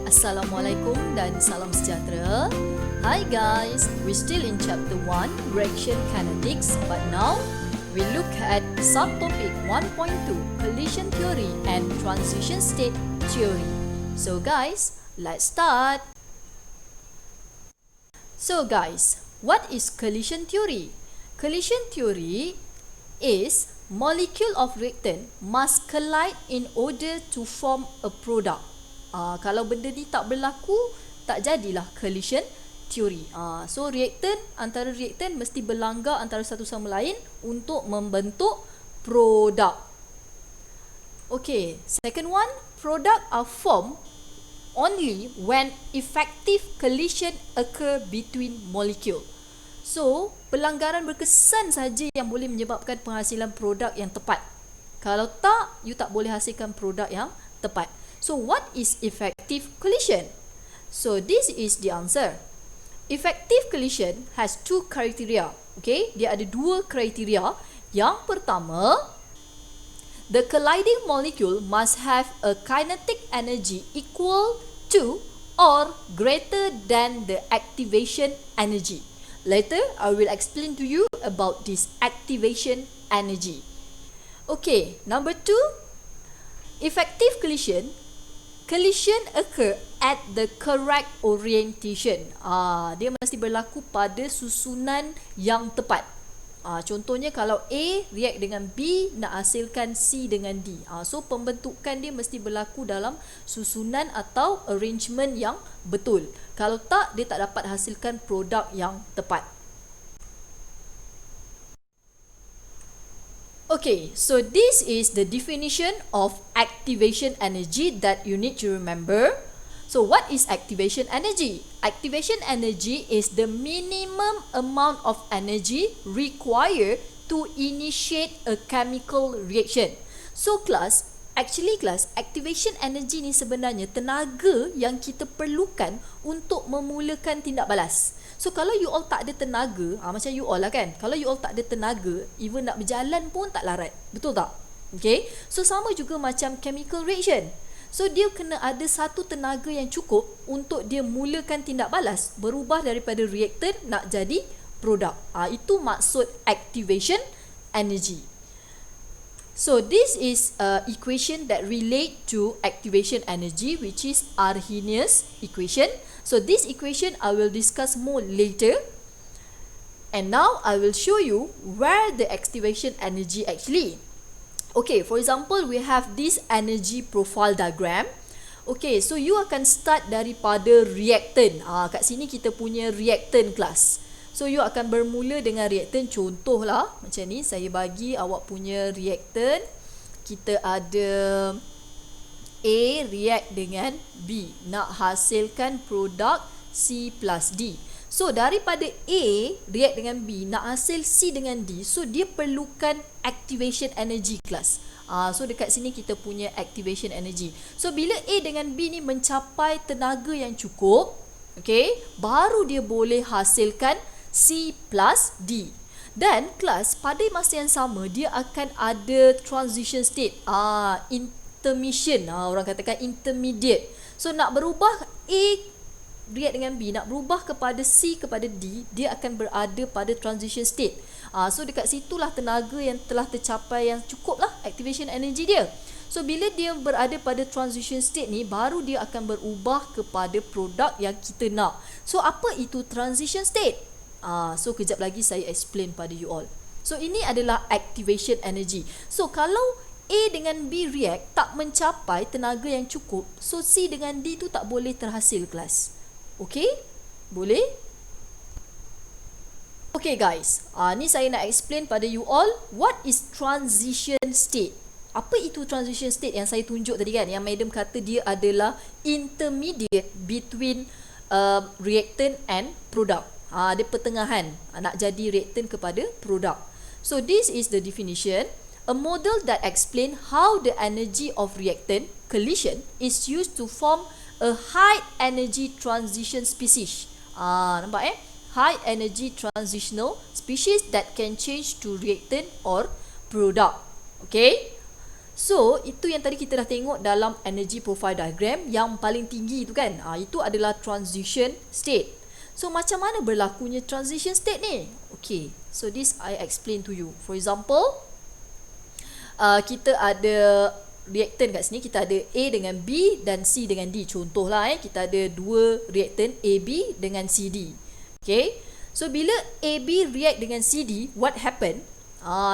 Assalamualaikum dan salam sejahtera. Hi guys, we're still in chapter 1, reaction kinetics, but now we look at subtopic 1.2, collision theory and transition state theory. So guys, let's start. So guys, what is collision theory? Collision theory is molecule of reactant must collide in order to form a product. Kalau benda ni tak berlaku, tak jadilah collision theory. So antara reaktan mesti berlanggar antara satu sama lain untuk membentuk produk. Okay, second one, product are formed only when effective collision occur between molecule. So, pelanggaran berkesan saja yang boleh menyebabkan penghasilan produk yang tepat. Kalau tak, you tak boleh hasilkan produk yang tepat. So, what is effective collision? So, this is the answer. Effective collision has two criteria. Okay, dia ada dua kriteria. Yang pertama, the colliding molecule must have a kinetic energy equal to or greater than the activation energy. Later, I will explain to you about this activation energy. Okay, number 2, effective collision occur at the correct orientation. Dia mesti berlaku pada susunan yang tepat. Contohnya kalau A react dengan B nak hasilkan C dengan D. So pembentukan dia mesti berlaku dalam susunan atau arrangement yang betul. Kalau tak, dia tak dapat hasilkan produk yang tepat. Okay, so this is the definition of activation energy that you need to remember. So what is activation energy? Activation energy is the minimum amount of energy required to initiate a chemical reaction. So activation energy ni sebenarnya tenaga yang kita perlukan untuk memulakan tindak balas. So kalau you all tak ada tenaga, macam you all lah kan, kalau you all tak ada tenaga, even nak berjalan pun tak larat. Betul tak? Okay, so sama juga macam chemical reaction. So dia kena ada satu tenaga yang cukup untuk dia mulakan tindak balas, berubah daripada reaktan nak jadi produk. Itu maksud activation energy. So this is equation that relate to activation energy, which is Arrhenius equation. So this equation I will discuss more later. And now I will show you where the activation energy actually. Okay, for example, we have this energy profile diagram. Okay, so you akan start daripada reaktan. Kat sini kita punya reaktan kelas. So you akan bermula dengan reaktan. Contohlah macam ni, saya bagi awak punya reaktan. Kita ada A react dengan B, nak hasilkan produk C plus D. So daripada A react dengan B, nak hasil C dengan D, so dia perlukan activation energy class. So dekat sini kita punya activation energy. So bila A dengan B ni mencapai tenaga yang cukup, okay, baru dia boleh hasilkan C plus D. Dan kelas pada masa yang sama, dia akan ada transition state, intermission, orang katakan intermediate. So nak berubah A react dengan B, nak berubah kepada C kepada D, dia akan berada pada transition state. So dekat situlah tenaga yang telah tercapai yang cukup lah, activation energy dia. So bila dia berada pada transition state ni, baru dia akan berubah kepada produk yang kita nak. So apa itu transition state? So kejap lagi saya explain pada you all. So ini adalah activation energy. So kalau A dengan B react tak mencapai tenaga yang cukup, so C dengan D tu tak boleh terhasil kelas. Okay? Boleh? Okay guys, ni saya nak explain pada you all what is transition state. Apa itu transition state yang saya tunjuk tadi kan, yang madam kata dia adalah intermediate between reactant and product. Dia pertengahan, nak jadi reaktan kepada produk. So this is the definition. A model that explain how the energy of reactant collision is used to form a high energy transition species. Nampak high energy transitional species that can change to reactant or product. Okay. So, itu yang tadi kita dah tengok dalam energy profile diagram yang paling tinggi tu kan. Itu adalah transition state. So, macam mana berlakunya transition state ni? Okay, so this I explain to you. For example, kita ada reaktan kat sini. Kita ada A dengan B dan C dengan D. Contohlah kita ada dua reaktan AB dengan CD. Okay, so bila AB react dengan CD, what happen?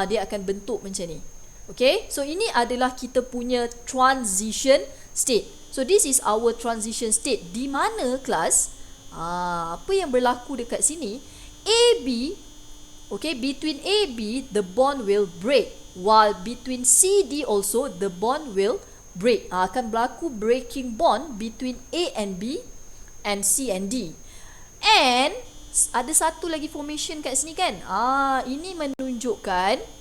Dia akan bentuk macam ni. Okay, so ini adalah kita punya transition state. So this is our transition state. Di mana kelas? Apa yang berlaku dekat sini? AB, okay, between AB the bond will break, while between CD also the bond will break. Akan berlaku breaking bond between A and B and C and D. And ada satu lagi formation kat sini kan? Ini menunjukkan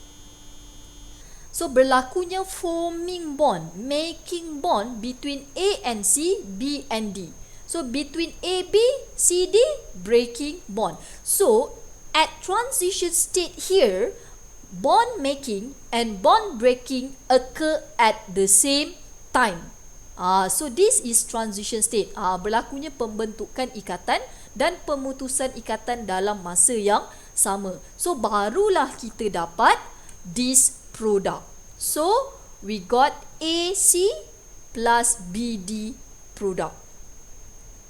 berlakunya forming bond, making bond between A and C, B and D. So between AB, CD, breaking bond. So at transition state here, bond making and bond breaking occur at the same time. So this is transition state. Berlakunya pembentukan ikatan dan pemutusan ikatan dalam masa yang sama. So barulah kita dapat this product. So we got AC plus BD product.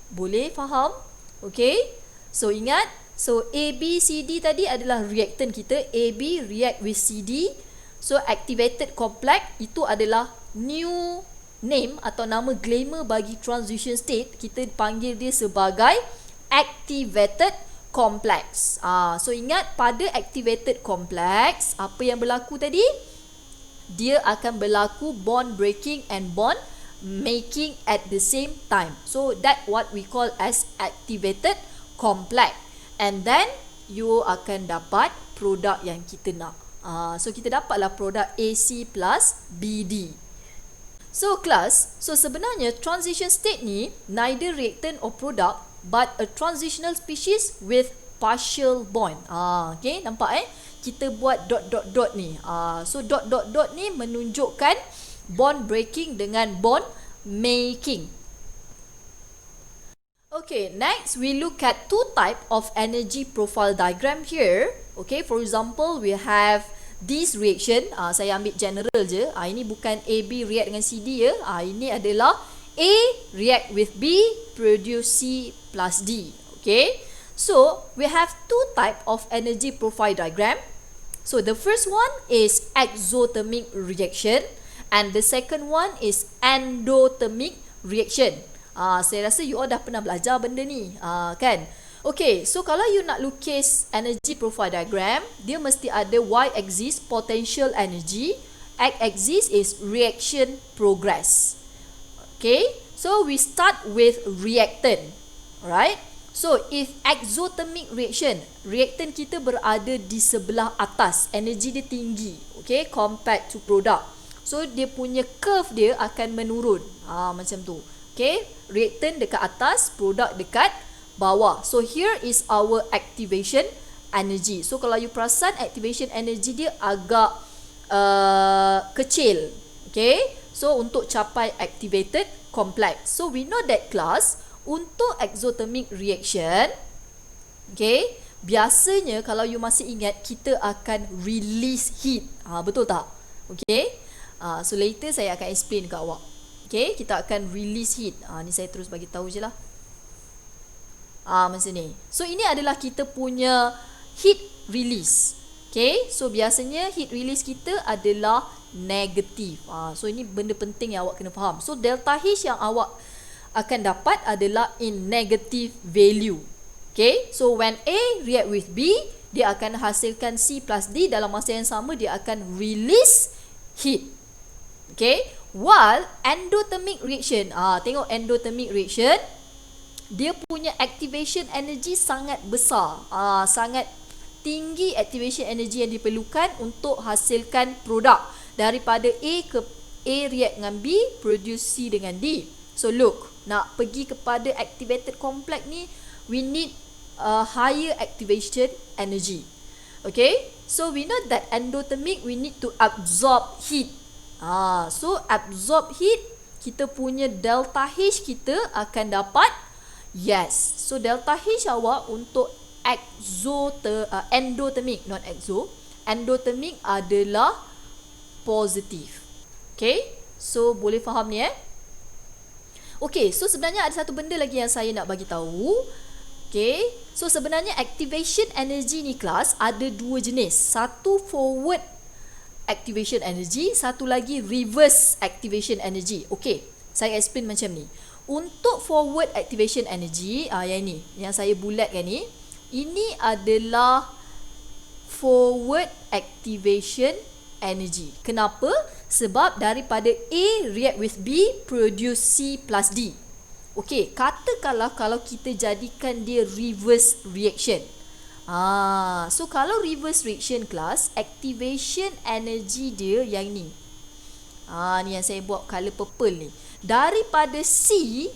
Boleh faham? Okay, so ingat, so AB, CD tadi adalah reaktan kita. AB react with CD. So activated complex itu adalah new name atau nama glamour bagi transition state. Kita panggil dia sebagai activated complex. So ingat, pada activated complex apa yang berlaku tadi? Dia akan berlaku bond breaking and bond making at the same time. So that what we call as activated complex. And then you akan dapat produk yang kita nak. So kita dapatlah produk AC plus BD. So class, so sebenarnya transition state ni neither reactant or product but a transitional species with partial bond. Okay, nampak kita buat dot ni. So dot ni menunjukkan bond breaking dengan bond making. Okay, next we look at two type of energy profile diagram here. Okay, for example, we have this reaction. Saya ambil general je. Ini bukan AB react dengan CD ya. Ini adalah A react with B, produce C plus D. Okay, so we have two type of energy profile diagram. So the first one is exothermic reaction and the second one is endothermic reaction. Saya rasa you all dah pernah belajar benda ni, kan? Okay, so kalau you nak lukis energy profile diagram, dia mesti ada y-axis potential energy, x-axis is reaction progress. Okay, so we start with reactant. Alright, so if exothermic reaction, reactant kita berada di sebelah atas, energy dia tinggi, okay, compared to product. So dia punya curve dia akan menurun, macam tu. Okay, reactant dekat atas, produk dekat bawah. So here is our activation energy. So kalau you perasan, activation energy dia agak kecil. Okay, so untuk capai activated complex. So we know that class, untuk exothermic reaction, okay, biasanya kalau you masih ingat, kita akan release heat. Betul tak? Okay, so later saya akan explain kat awak. Okay, kita akan release heat. Ni saya terus bagi tahu je lah. Macam ni. So ini adalah kita punya heat release. Okay, so biasanya heat release kita adalah negatif. So ini benda penting yang awak kena faham. So delta H yang awak akan dapat adalah in negative value. Okay, so when A react with B, dia akan hasilkan C plus D. Dalam masa yang sama, dia akan release heat. Okay, while endothermic reaction, tengok endothermic reaction, dia punya activation energy sangat besar, sangat tinggi activation energy yang diperlukan untuk hasilkan produk. Daripada A ke A react dengan B, produce C dengan D. So look, nak pergi kepada activated complex ni, we need higher activation energy. Okay, so we know that endothermic, we need to absorb heat. So absorb heat, kita punya delta H kita akan dapat yes. So delta H awak untuk endothermic, not exo. Endothermic adalah positif. Okay, so boleh faham ni Okay, so sebenarnya ada satu benda lagi yang saya nak bagi tahu. Okay, so sebenarnya activation energy ni kelas ada dua jenis. Satu forward activation energy, satu lagi reverse activation energy. Okay, saya explain macam ni. Untuk forward activation energy, yang ni, yang saya bulatkan ni, ini adalah forward activation energy. Kenapa? Sebab daripada A react with B, produce C plus D. Okay, katakanlah kalau kita jadikan dia reverse reaction. So kalau reverse reaction kelas, activation energy dia yang ni. Ni yang saya buat color purple ni. Daripada C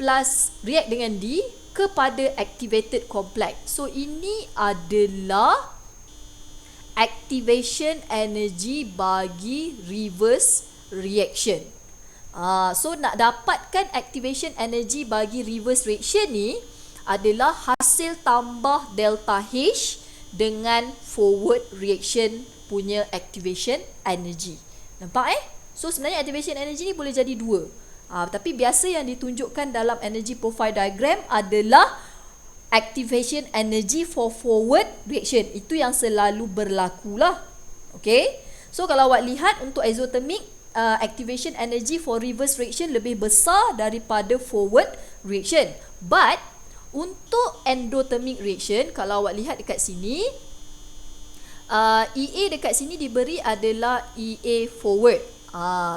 plus react dengan D kepada activated complex. So ini adalah activation energy bagi reverse reaction. So nak dapatkan activation energy bagi reverse reaction ni adalah hasil tambah delta H dengan forward reaction punya activation energy. Nampak So sebenarnya activation energy ni boleh jadi dua. Tapi biasa yang ditunjukkan dalam energy profile diagram adalah activation energy for forward reaction. Itu yang selalu berlaku lah. Okay, so kalau awak lihat untuk exothermic, activation energy for reverse reaction lebih besar daripada forward reaction. But untuk endothermic reaction, kalau awak lihat dekat sini, EA dekat sini diberi adalah EA forward.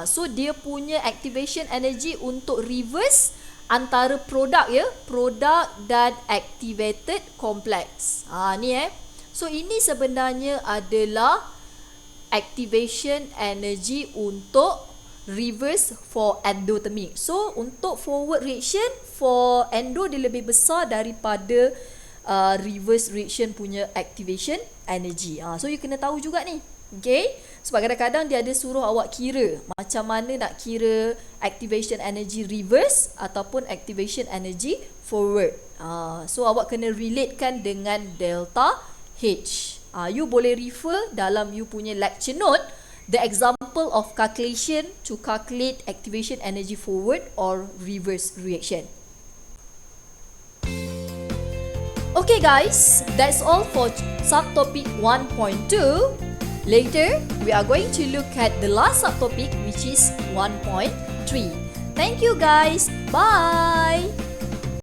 So dia punya activation energy untuk reverse antara produk produk dan activated complex. Ni So ini sebenarnya adalah activation energy untuk reverse for endothermic. So untuk forward reaction for endo dia lebih besar daripada reverse reaction punya activation energy. So you kena tahu juga ni. Okay, sebab kadang-kadang dia ada suruh awak kira macam mana nak kira activation energy reverse ataupun activation energy forward. So awak kena relatekan dengan delta H. You boleh refer dalam you punya lecture note the example of calculation to calculate activation energy forward or reverse reaction. Okay guys, that's all for subtopic 1.2. Later, we are going to look at the last subtopic, which is 1.3. Thank you guys. Bye.